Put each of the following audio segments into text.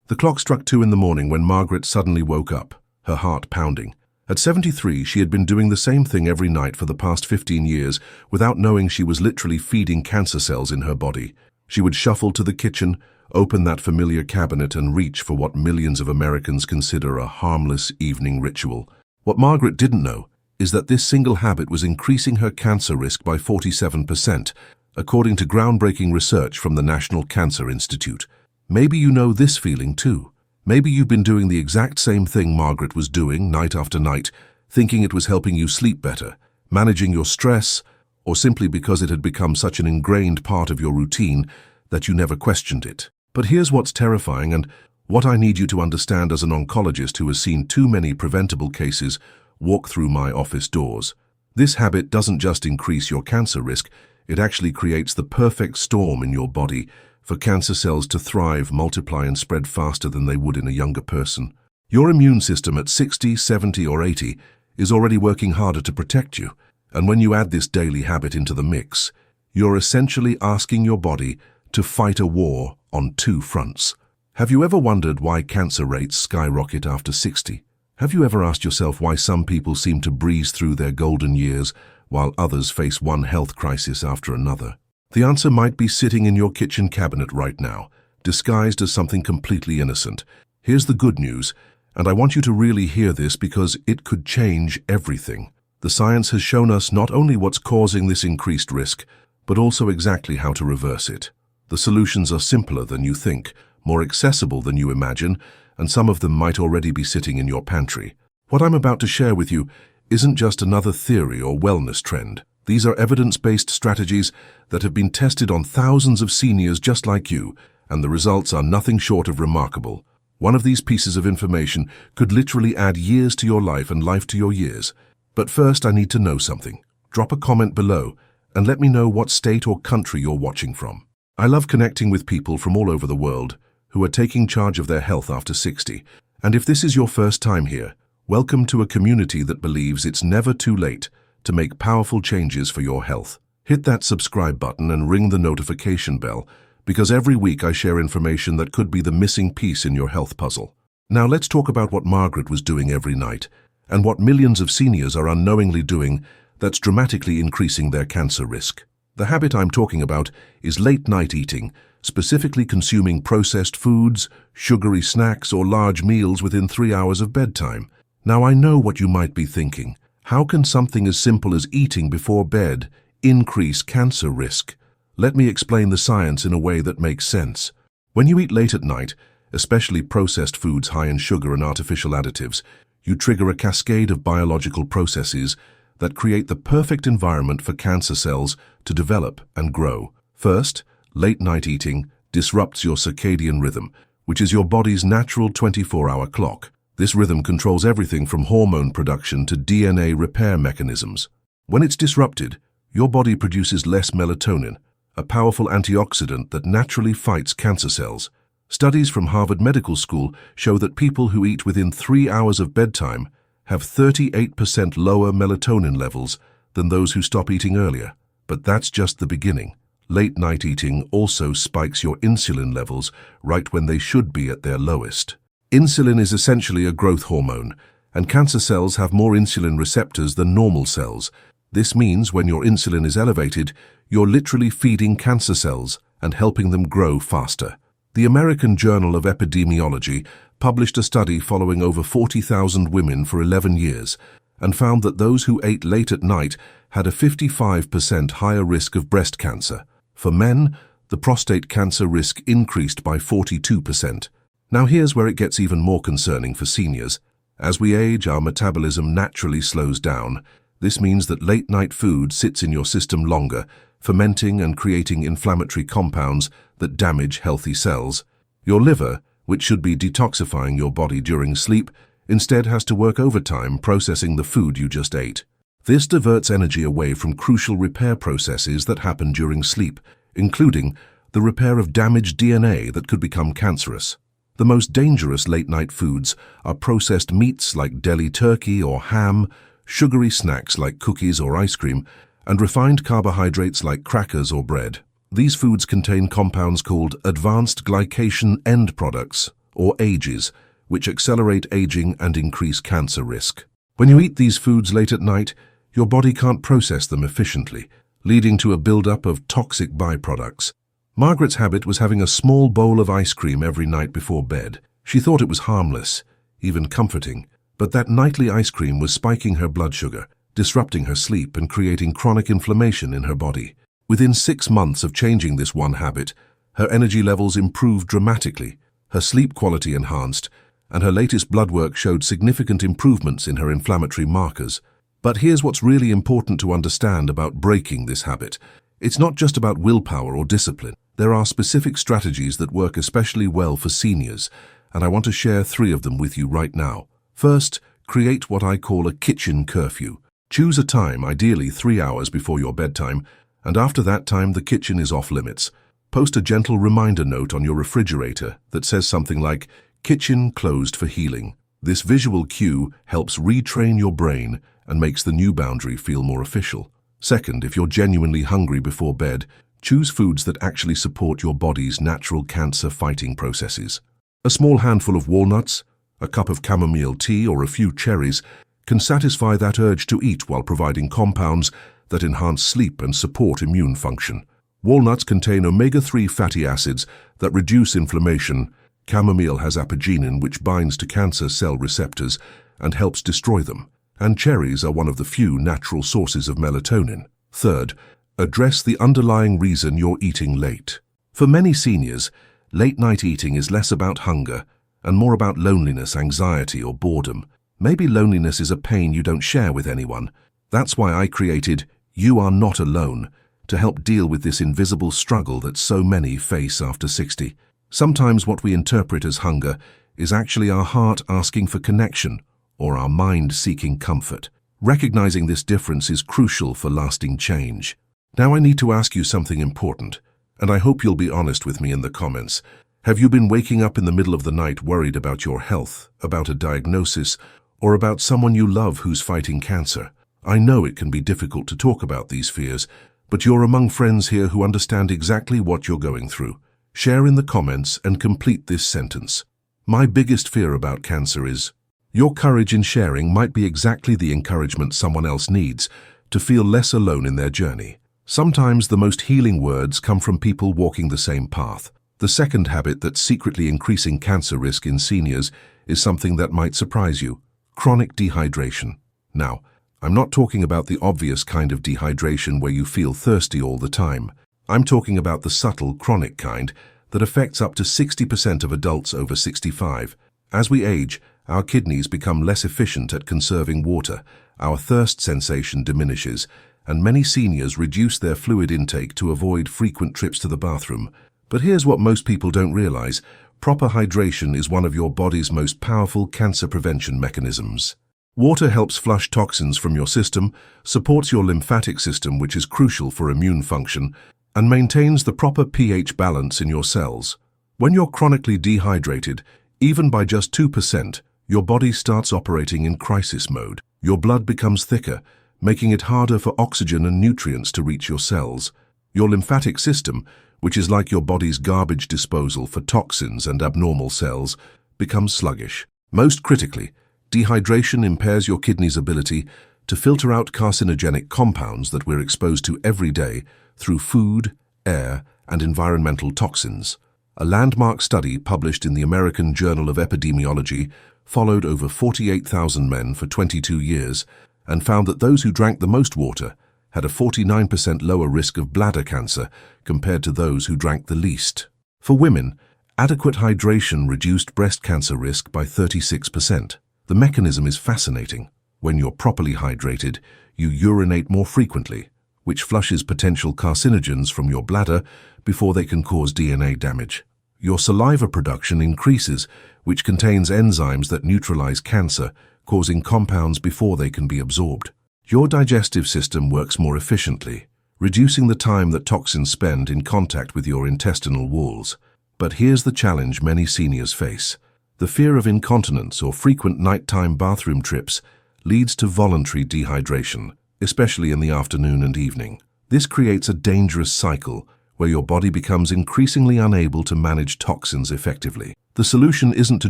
The clock struck 2 in the morning when Margaret suddenly woke up, her heart pounding. At 73, she had been doing the same thing every night for the past 15 years without knowing she was literally feeding cancer cells in her body. She would shuffle to the kitchen, open that familiar cabinet and reach for what millions of Americans consider a harmless evening ritual. What Margaret didn't know is that this single habit was increasing her cancer risk by 47%, according to groundbreaking research from the National Cancer Institute. Maybe you know this feeling too. Maybe you've been doing the exact same thing Margaret was doing night after night, thinking it was helping you sleep better, managing your stress, or simply because it had become such an ingrained part of your routine that you never questioned it. But here's what's terrifying and what I need you to understand as an oncologist who has seen too many preventable cases walk through my office doors. This habit doesn't just increase your cancer risk, it actually creates the perfect storm in your body for cancer cells to thrive, multiply and spread faster than they would in a younger person. Your immune system at 60, 70 or 80 is already working harder to protect you, and when you add this daily habit into the mix, you're essentially asking your body to fight a war on two fronts. Have you ever wondered why cancer rates skyrocket after 60? Have you ever asked yourself why some people seem to breeze through their golden years while others face one health crisis after another? The answer might be sitting in your kitchen cabinet right now, disguised as something completely innocent. Here's the good news, and I want you to really hear this because it could change everything. The science has shown us not only what's causing this increased risk, but also exactly how to reverse it. The solutions are simpler than you think, more accessible than you imagine, and some of them might already be sitting in your pantry. What I'm about to share with you isn't just another theory or wellness trend. These are evidence-based strategies that have been tested on thousands of seniors just like you, and the results are nothing short of remarkable. One of these pieces of information could literally add years to your life and life to your years. But first, I need to know something. Drop a comment below and let me know what state or country you're watching from. I love connecting with people from all over the world who are taking charge of their health after 60. And if this is your first time here, welcome to a community that believes it's never too late to make powerful changes for your health. Hit that subscribe button and ring the notification bell, because every week I share information that could be the missing piece in your health puzzle. Now let's talk about what Margaret was doing every night, and what millions of seniors are unknowingly doing that's dramatically increasing their cancer risk. The habit I'm talking about is late-night eating, specifically consuming processed foods, sugary snacks, or large meals within 3 hours of bedtime. Now I know what you might be thinking. How can something as simple as eating before bed increase cancer risk? Let me explain the science in a way that makes sense. When you eat late at night, especially processed foods high in sugar and artificial additives, you trigger a cascade of biological processes that create the perfect environment for cancer cells to develop and grow. First, late-night eating disrupts your circadian rhythm, which is your body's natural 24-hour clock. This rhythm controls everything from hormone production to DNA repair mechanisms. When it's disrupted, your body produces less melatonin, a powerful antioxidant that naturally fights cancer cells. Studies from Harvard Medical School show that people who eat within 3 hours of bedtime have 38% lower melatonin levels than those who stop eating earlier. But that's just the beginning. Late-night eating also spikes your insulin levels right when they should be at their lowest. Insulin is essentially a growth hormone, and cancer cells have more insulin receptors than normal cells. This means when your insulin is elevated, you're literally feeding cancer cells and helping them grow faster. The American Journal of Epidemiology published a study following over 40,000 women for 11 years and found that those who ate late at night had a 55% higher risk of breast cancer. For men, the prostate cancer risk increased by 42%. Now here's where it gets even more concerning for seniors. As we age, our metabolism naturally slows down. This means that late-night food sits in your system longer, fermenting and creating inflammatory compounds that damage healthy cells. Your liver, which should be detoxifying your body during sleep, instead has to work overtime processing the food you just ate. This diverts energy away from crucial repair processes that happen during sleep, including the repair of damaged DNA that could become cancerous. The most dangerous late-night foods are processed meats like deli turkey or ham, sugary snacks like cookies or ice cream, and refined carbohydrates like crackers or bread. These foods contain compounds called advanced glycation end products, or AGEs, which accelerate aging and increase cancer risk. When you eat these foods late at night, your body can't process them efficiently, leading to a buildup of toxic byproducts. Margaret's habit was having a small bowl of ice cream every night before bed. She thought it was harmless, even comforting, but that nightly ice cream was spiking her blood sugar, disrupting her sleep and creating chronic inflammation in her body. Within 6 months of changing this one habit, her energy levels improved dramatically, her sleep quality enhanced, and her latest blood work showed significant improvements in her inflammatory markers. But here's what's really important to understand about breaking this habit. It's not just about willpower or discipline. There are specific strategies that work especially well for seniors, and I want to share 3 of them with you right now. First, create what I call a kitchen curfew. Choose a time, ideally 3 hours before your bedtime, and after that time the kitchen is off limits. Post a gentle reminder note on your refrigerator that says something like, "Kitchen closed for healing." This visual cue helps retrain your brain and makes the new boundary feel more official. Second, if you're genuinely hungry before bed, choose foods that actually support your body's natural cancer-fighting processes. A small handful of walnuts, a cup of chamomile tea, or a few cherries can satisfy that urge to eat while providing compounds that enhance sleep and support immune function. Walnuts contain omega-3 fatty acids that reduce inflammation. Chamomile has apigenin, which binds to cancer cell receptors and helps destroy them. And cherries are one of the few natural sources of melatonin. Third, address the underlying reason you're eating late. For many seniors, late-night eating is less about hunger and more about loneliness, anxiety, or boredom. Maybe loneliness is a pain you don't share with anyone. That's why I created You Are Not Alone, to help deal with this invisible struggle that so many face after 60. Sometimes what we interpret as hunger is actually our heart asking for connection, or our mind seeking comfort. Recognizing this difference is crucial for lasting change. Now I need to ask you something important, and I hope you'll be honest with me in the comments. Have you been waking up in the middle of the night worried about your health, about a diagnosis, or about someone you love who's fighting cancer? I know it can be difficult to talk about these fears, but you're among friends here who understand exactly what you're going through. Share in the comments and complete this sentence. My biggest fear about cancer is... Your courage in sharing might be exactly the encouragement someone else needs to feel less alone in their journey. Sometimes the most healing words come from people walking the same path. The second habit that's secretly increasing cancer risk in seniors is something that might surprise you: chronic dehydration. Now, I'm not talking about the obvious kind of dehydration where you feel thirsty all the time. I'm talking about the subtle, chronic kind that affects up to 60% of adults over 65. As we age, our kidneys become less efficient at conserving water, our thirst sensation diminishes, and many seniors reduce their fluid intake to avoid frequent trips to the bathroom. But here's what most people don't realize: proper hydration is one of your body's most powerful cancer prevention mechanisms. Water helps flush toxins from your system, supports your lymphatic system, which is crucial for immune function, and maintains the proper pH balance in your cells. When you're chronically dehydrated, even by just 2%, your body starts operating in crisis mode. Your blood becomes thicker, making it harder for oxygen and nutrients to reach your cells. Your lymphatic system, which is like your body's garbage disposal for toxins and abnormal cells, becomes sluggish. Most critically, dehydration impairs your kidney's ability to filter out carcinogenic compounds that we're exposed to every day through food, air, and environmental toxins. A landmark study published in the American Journal of Epidemiology followed over 48,000 men for 22 years and found that those who drank the most water had a 49% lower risk of bladder cancer compared to those who drank the least. For women, adequate hydration reduced breast cancer risk by 36%. The mechanism is fascinating. When you're properly hydrated, you urinate more frequently, which flushes potential carcinogens from your bladder before they can cause DNA damage. Your saliva production increases, which contains enzymes that neutralize cancer, causing compounds before they can be absorbed. Your digestive system works more efficiently, reducing the time that toxins spend in contact with your intestinal walls. But here's the challenge many seniors face. The fear of incontinence or frequent nighttime bathroom trips leads to voluntary dehydration, especially in the afternoon and evening. This creates a dangerous cycle where your body becomes increasingly unable to manage toxins effectively. The solution isn't to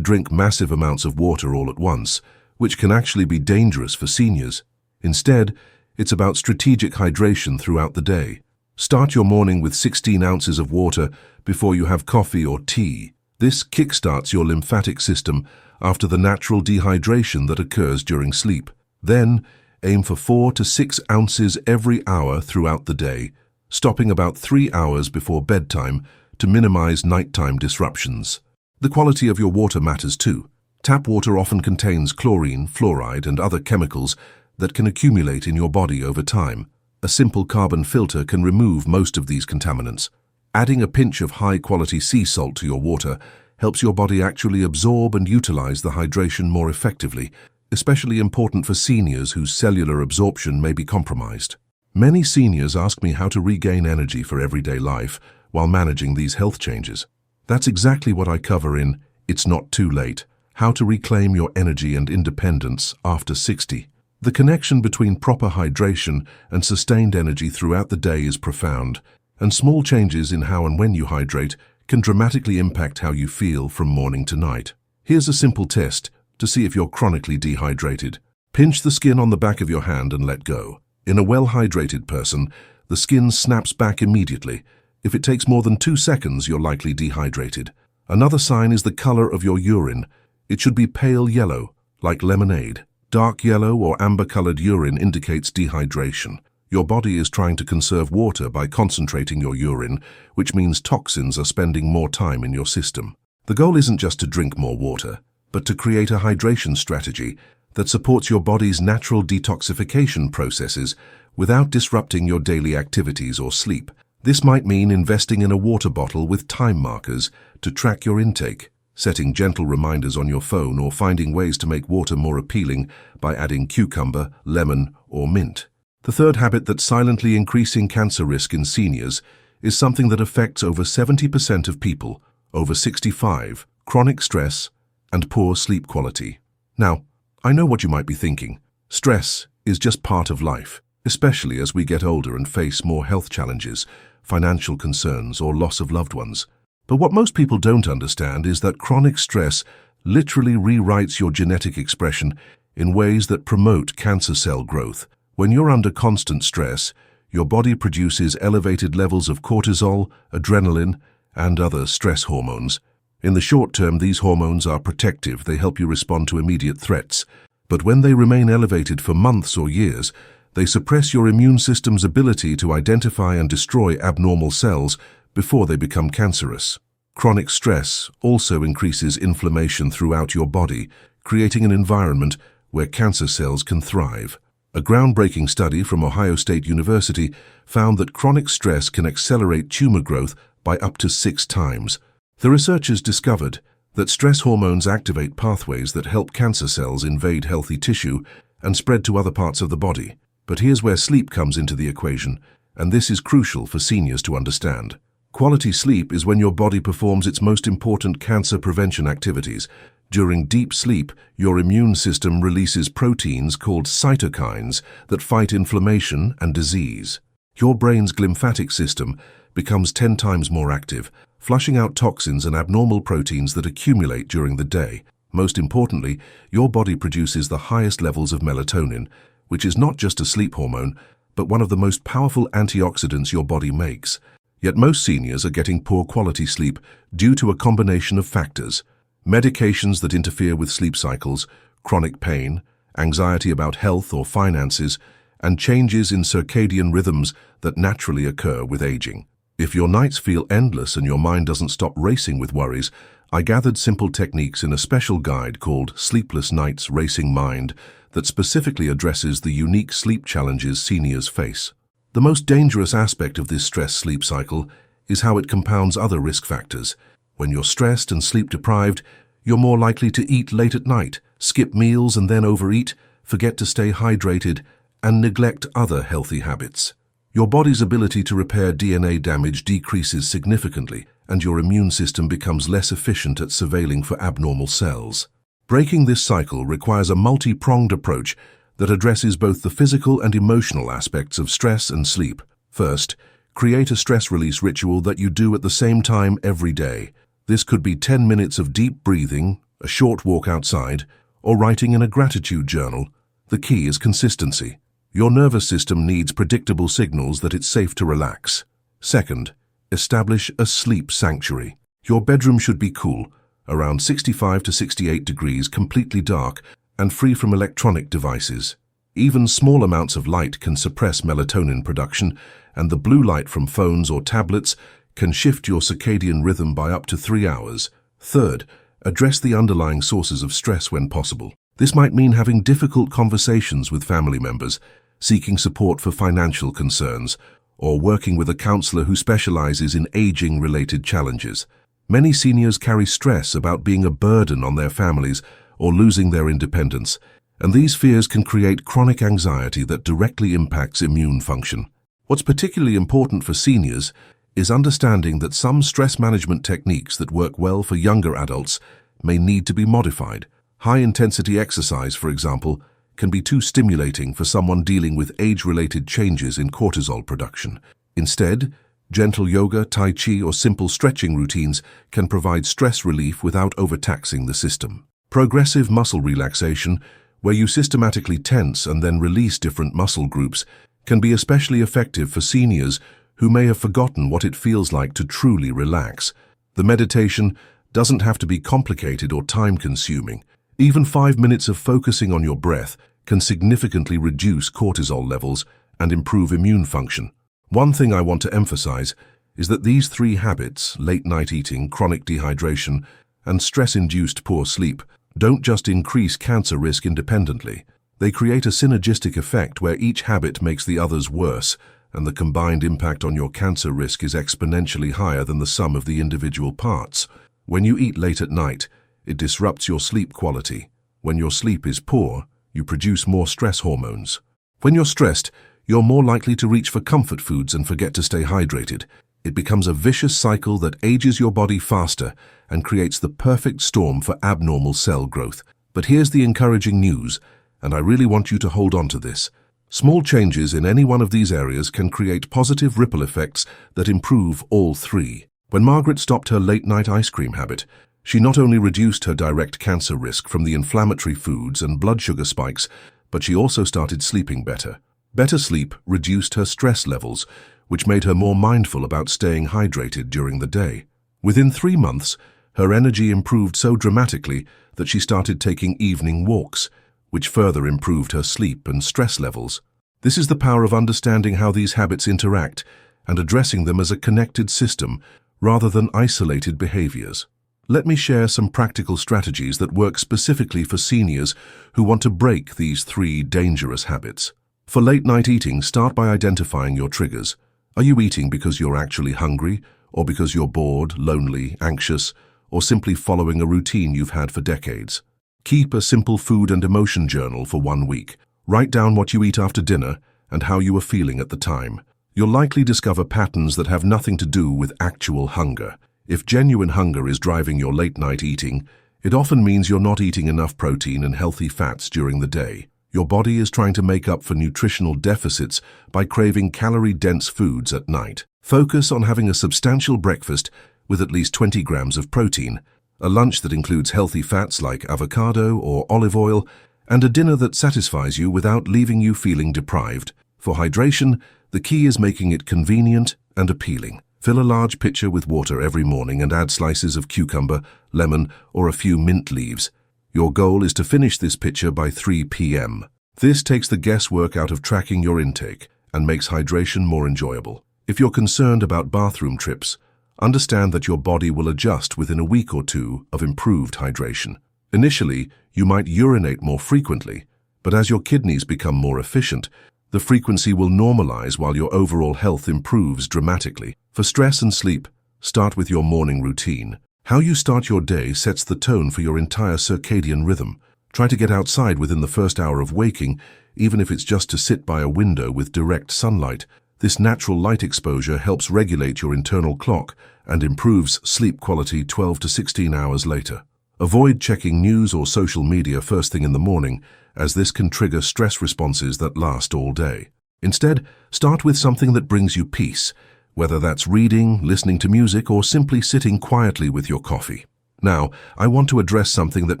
drink massive amounts of water all at once, which can actually be dangerous for seniors. Instead, it's about strategic hydration throughout the day. Start your morning with 16 ounces of water before you have coffee or tea. This kickstarts your lymphatic system after the natural dehydration that occurs during sleep. Then, aim for 4 to 6 ounces every hour throughout the day, stopping about 3 hours before bedtime to minimize nighttime disruptions. The quality of your water matters too. Tap water often contains chlorine, fluoride, and other chemicals that can accumulate in your body over time. A simple carbon filter can remove most of these contaminants. Adding a pinch of high-quality sea salt to your water helps your body actually absorb and utilize the hydration more effectively, especially important for seniors whose cellular absorption may be compromised. Many seniors ask me how to regain energy for everyday life while managing these health changes. That's exactly what I cover in It's Not Too Late: How to Reclaim Your Energy and Independence After 60. The connection between proper hydration and sustained energy throughout the day is profound, and small changes in how and when you hydrate can dramatically impact how you feel from morning to night. Here's a simple test to see if you're chronically dehydrated. Pinch the skin on the back of your hand and let go. In a well-hydrated person, the skin snaps back immediately. If it takes more than 2 seconds, you're likely dehydrated. Another sign is the color of your urine. It should be pale yellow, like lemonade. Dark yellow or amber-colored urine indicates dehydration. Your body is trying to conserve water by concentrating your urine, which means toxins are spending more time in your system. The goal isn't just to drink more water, but to create a hydration strategy that supports your body's natural detoxification processes without disrupting your daily activities or sleep. This might mean investing in a water bottle with time markers to track your intake, setting gentle reminders on your phone, or finding ways to make water more appealing by adding cucumber, lemon, or mint. The third habit that's silently increasing cancer risk in seniors is something that affects over 70% of people over 65: chronic stress and poor sleep quality. Now, I know what you might be thinking. Stress is just part of life, especially as we get older and face more health challenges, financial concerns, or loss of loved ones. But what most people don't understand is that chronic stress literally rewrites your genetic expression in ways that promote cancer cell growth. When you're under constant stress, your body produces elevated levels of cortisol, adrenaline, and other stress hormones. In the short term, these hormones are protective. They help you respond to immediate threats. But when they remain elevated for months or years, they suppress your immune system's ability to identify and destroy abnormal cells before they become cancerous. Chronic stress also increases inflammation throughout your body, creating an environment where cancer cells can thrive. A groundbreaking study from Ohio State University found that chronic stress can accelerate tumor growth by up to 6 times. The researchers discovered that stress hormones activate pathways that help cancer cells invade healthy tissue and spread to other parts of the body. But here's where sleep comes into the equation, and this is crucial for seniors to understand. Quality sleep is when your body performs its most important cancer prevention activities. During deep sleep, your immune system releases proteins called cytokines that fight inflammation and disease. Your brain's lymphatic system becomes 10 times more active, flushing out toxins and abnormal proteins that accumulate during the day. Most importantly, your body produces the highest levels of melatonin, which is not just a sleep hormone, but one of the most powerful antioxidants your body makes. Yet most seniors are getting poor quality sleep due to a combination of factors: medications that interfere with sleep cycles, chronic pain, anxiety about health or finances, and changes in circadian rhythms that naturally occur with aging. If your nights feel endless and your mind doesn't stop racing with worries, I gathered simple techniques in a special guide called Sleepless Nights Racing Mind that specifically addresses the unique sleep challenges seniors face. The most dangerous aspect of this stress sleep cycle is how it compounds other risk factors. When you're stressed and sleep deprived, you're more likely to eat late at night, skip meals and then overeat, forget to stay hydrated, and neglect other healthy habits. Your body's ability to repair DNA damage decreases significantly, and your immune system becomes less efficient at surveilling for abnormal cells. Breaking this cycle requires a multi-pronged approach that addresses both the physical and emotional aspects of stress and sleep. First, Create a stress release ritual that you do at the same time every day. This could be 10 minutes of deep breathing, a short walk outside, or writing in a gratitude journal. The key is consistency. Your nervous system needs predictable signals that it's safe to relax. Second, establish a sleep sanctuary. Your bedroom should be cool, around 65 to 68 degrees, completely dark, and free from electronic devices. Even small amounts of light can suppress melatonin production, and the blue light from phones or tablets can shift your circadian rhythm by up to 3 hours. Third, address the underlying sources of stress when possible. This might mean having difficult conversations with family members, seeking support for financial concerns, or working with a counselor who specializes in aging-related challenges. Many seniors carry stress about being a burden on their families or losing their independence, and these fears can create chronic anxiety that directly impacts immune function. What's particularly important for seniors is understanding that some stress management techniques that work well for younger adults may need to be modified. High-intensity exercise, for example, can be too stimulating for someone dealing with age-related changes in cortisol production. Instead, gentle yoga, tai chi, or simple stretching routines can provide stress relief without overtaxing the system. Progressive muscle relaxation, where you systematically tense and then release different muscle groups, can be especially effective for seniors who may have forgotten what it feels like to truly relax. The meditation doesn't have to be complicated or time-consuming. Even 5 minutes of focusing on your breath can significantly reduce cortisol levels and improve immune function. One thing I want to emphasize is that these 3 habits, late-night eating, chronic dehydration, and stress-induced poor sleep, don't just increase cancer risk independently. They create a synergistic effect where each habit makes the others worse, and the combined impact on your cancer risk is exponentially higher than the sum of the individual parts. When you eat late at night, it disrupts your sleep quality. When your sleep is poor, you produce more stress hormones. When you're stressed, you're more likely to reach for comfort foods and forget to stay hydrated. It becomes a vicious cycle that ages your body faster and creates the perfect storm for abnormal cell growth. But here's the encouraging news, and I really want you to hold on to this. Small changes in any one of these areas can create positive ripple effects that improve all 3. When Margaret stopped her late-night ice cream habit, she not only reduced her direct cancer risk from the inflammatory foods and blood sugar spikes, but she also started sleeping better. Better sleep reduced her stress levels, which made her more mindful about staying hydrated during the day. Within 3 months, her energy improved so dramatically that she started taking evening walks, which further improved her sleep and stress levels. This is the power of understanding how these habits interact and addressing them as a connected system rather than isolated behaviors. Let me share some practical strategies that work specifically for seniors who want to break these 3 dangerous habits. For late-night eating, start by identifying your triggers. Are you eating because you're actually hungry, or because you're bored, lonely, anxious, or simply following a routine you've had for decades? Keep a simple food and emotion journal for 1 week. Write down what you eat after dinner and how you were feeling at the time. You'll likely discover patterns that have nothing to do with actual hunger. If genuine hunger is driving your late-night eating, it often means you're not eating enough protein and healthy fats during the day. Your body is trying to make up for nutritional deficits by craving calorie-dense foods at night. Focus on having a substantial breakfast with at least 20 grams of protein, a lunch that includes healthy fats like avocado or olive oil, and a dinner that satisfies you without leaving you feeling deprived. For hydration, the key is making it convenient and appealing. Fill a large pitcher with water every morning and add slices of cucumber, lemon, or a few mint leaves. Your goal is to finish this pitcher by 3 p.m. This takes the guesswork out of tracking your intake and makes hydration more enjoyable. If you're concerned about bathroom trips, understand that your body will adjust within a week or 2 of improved hydration. Initially, you might urinate more frequently, but as your kidneys become more efficient, the frequency will normalize while your overall health improves dramatically. For stress and sleep, start with your morning routine. How you start your day sets the tone for your entire circadian rhythm. Try to get outside within the first hour of waking, even if it's just to sit by a window with direct sunlight. This natural light exposure helps regulate your internal clock and improves sleep quality 12 to 16 hours later. Avoid checking news or social media first thing in the morning, as this can trigger stress responses that last all day. Instead, start with something that brings you peace, whether that's reading, listening to music, or simply sitting quietly with your coffee. Now, I want to address something that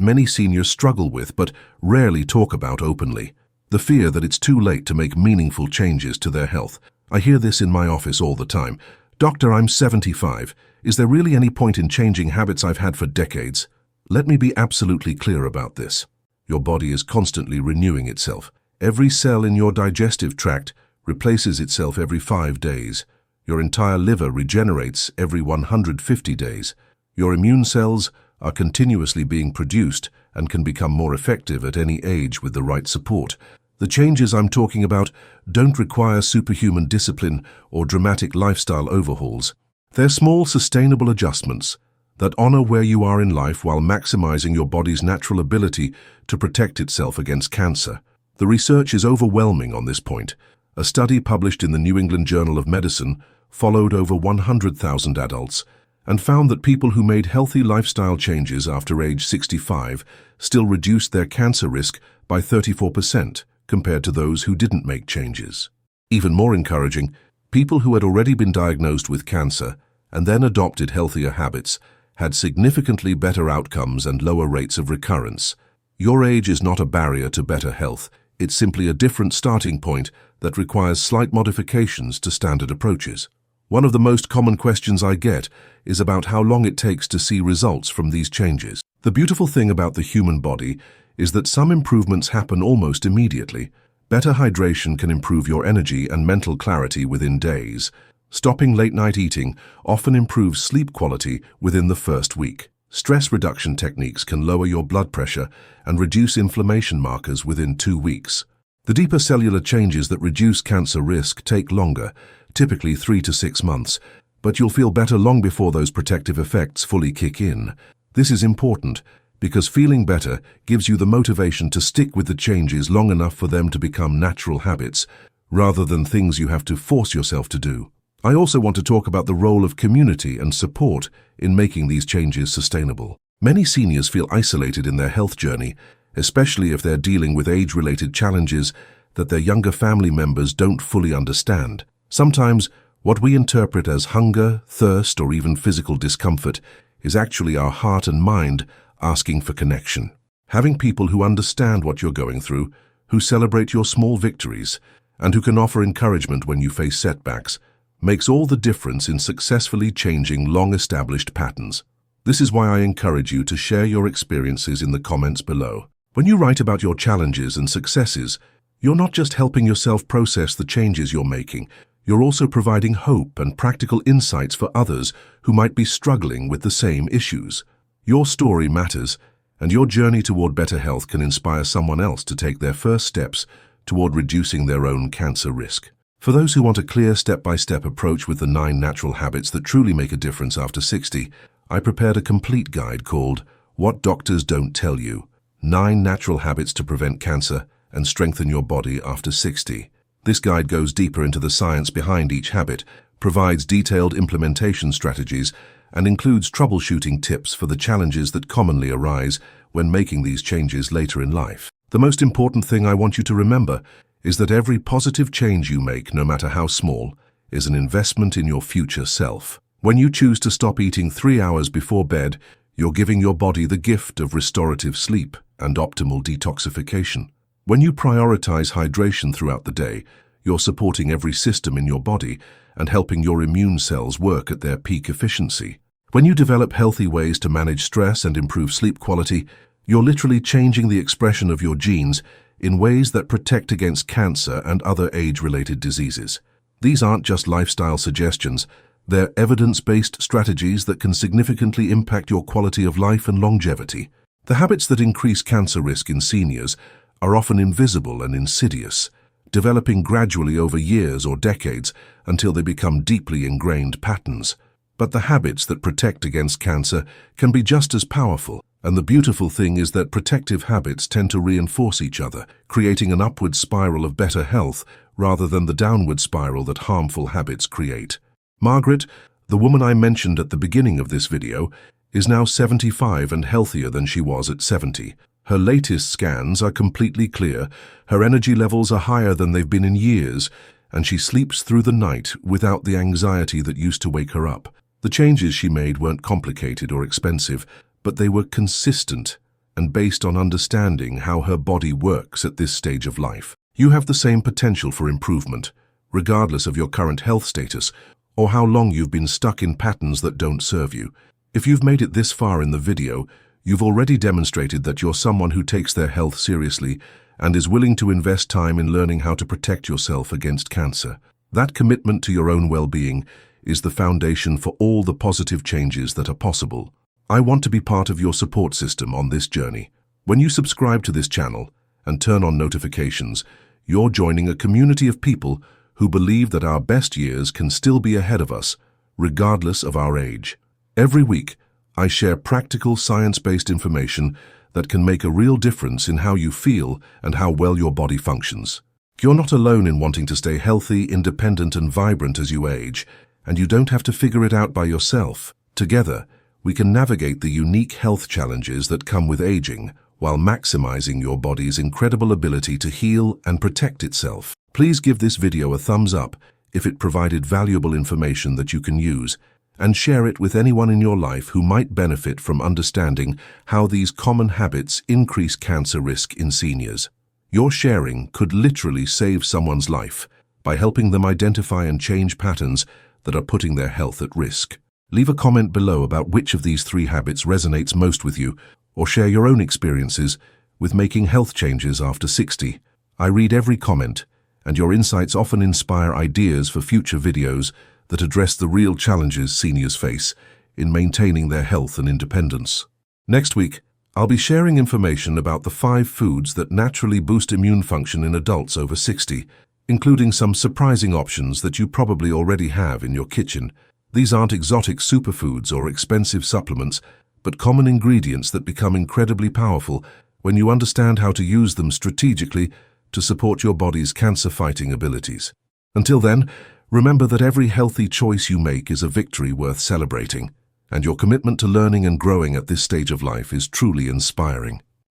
many seniors struggle with but rarely talk about openly: the fear that it's too late to make meaningful changes to their health. I hear this in my office all the time. "Doctor, I'm 75. Is there really any point in changing habits I've had for decades?" Let me be absolutely clear about this. Your body is constantly renewing itself. Every cell in your digestive tract replaces itself every 5 days. Your entire liver regenerates every 150 days. Your immune cells are continuously being produced and can become more effective at any age with the right support. The changes I'm talking about don't require superhuman discipline or dramatic lifestyle overhauls. They're small, sustainable adjustments that honor where you are in life while maximizing your body's natural ability to protect itself against cancer. The research is overwhelming on this point. A study published in the New England Journal of Medicine followed over 100,000 adults and found that people who made healthy lifestyle changes after age 65 still reduced their cancer risk by 34% compared to those who didn't make changes. Even more encouraging, people who had already been diagnosed with cancer and then adopted healthier habits had significantly better outcomes and lower rates of recurrence. Your age is not a barrier to better health. It's simply a different starting point that requires slight modifications to standard approaches. One of the most common questions I get is about how long it takes to see results from these changes. The beautiful thing about the human body is that some improvements happen almost immediately. Better hydration can improve your energy and mental clarity within days. Stopping late-night eating often improves sleep quality within the first week. Stress reduction techniques can lower your blood pressure and reduce inflammation markers within 2 weeks. The deeper cellular changes that reduce cancer risk take longer, typically 3 to 6 months, but you'll feel better long before those protective effects fully kick in. This is important because feeling better gives you the motivation to stick with the changes long enough for them to become natural habits, rather than things you have to force yourself to do. I also want to talk about the role of community and support in making these changes sustainable. Many seniors feel isolated in their health journey, especially if they're dealing with age-related challenges that their younger family members don't fully understand. Sometimes, what we interpret as hunger, thirst, or even physical discomfort is actually our heart and mind asking for connection. Having people who understand what you're going through, who celebrate your small victories, and who can offer encouragement when you face setbacks, makes all the difference in successfully changing long-established patterns. This is why I encourage you to share your experiences in the comments below. When you write about your challenges and successes, you're not just helping yourself process the changes you're making, you're also providing hope and practical insights for others who might be struggling with the same issues. Your story matters, and your journey toward better health can inspire someone else to take their first steps toward reducing their own cancer risk. For those who want a clear step-by-step approach with the 9 natural habits that truly make a difference after 60, I prepared a complete guide called What Doctors Don't Tell You: 9 Natural Habits to Prevent Cancer and Strengthen Your Body After 60. This guide goes deeper into the science behind each habit, provides detailed implementation strategies, and includes troubleshooting tips for the challenges that commonly arise when making these changes later in life. The most important thing I want you to remember is that every positive change you make, no matter how small, is an investment in your future self. When you choose to stop eating 3 hours before bed, you're giving your body the gift of restorative sleep and optimal detoxification. When you prioritize hydration throughout the day, you're supporting every system in your body and helping your immune cells work at their peak efficiency. When you develop healthy ways to manage stress and improve sleep quality, you're literally changing the expression of your genes in ways that protect against cancer and other age-related diseases. These aren't just lifestyle suggestions, they're evidence-based strategies that can significantly impact your quality of life and longevity. The habits that increase cancer risk in seniors are often invisible and insidious, developing gradually over years or decades until they become deeply ingrained patterns. But the habits that protect against cancer can be just as powerful, and the beautiful thing is that protective habits tend to reinforce each other, creating an upward spiral of better health rather than the downward spiral that harmful habits create. Margaret, the woman I mentioned at the beginning of this video, is now 75 and healthier than she was at 70. Her latest scans are completely clear, her energy levels are higher than they've been in years, and she sleeps through the night without the anxiety that used to wake her up. The changes she made weren't complicated or expensive, but they were consistent and based on understanding how her body works at this stage of life. You have the same potential for improvement, regardless of your current health status or how long you've been stuck in patterns that don't serve you. If you've made it this far in the video, you've already demonstrated that you're someone who takes their health seriously and is willing to invest time in learning how to protect yourself against cancer. That commitment to your own well-being is the foundation for all the positive changes that are possible. I want to be part of your support system on this journey. When you subscribe to this channel and turn on notifications, you're joining a community of people who believe that our best years can still be ahead of us, regardless of our age. Every week, I share practical science-based information that can make a real difference in how you feel and how well your body functions. You're not alone in wanting to stay healthy, independent, and vibrant as you age, and you don't have to figure it out by yourself. Together, we can navigate the unique health challenges that come with aging while maximizing your body's incredible ability to heal and protect itself. Please give this video a thumbs up if it provided valuable information that you can use, and share it with anyone in your life who might benefit from understanding how these common habits increase cancer risk in seniors. Your sharing could literally save someone's life by helping them identify and change patterns that are putting their health at risk. Leave a comment below about which of these 3 habits resonates most with you, or share your own experiences with making health changes after 60. I read every comment, and your insights often inspire ideas for future videos that address the real challenges seniors face in maintaining their health and independence. Next week, I'll be sharing information about the 5 foods that naturally boost immune function in adults over 60, including some surprising options that you probably already have in your kitchen. These aren't exotic superfoods or expensive supplements, but common ingredients that become incredibly powerful when you understand how to use them strategically to support your body's cancer-fighting abilities. Until then, remember that every healthy choice you make is a victory worth celebrating, and your commitment to learning and growing at this stage of life is truly inspiring.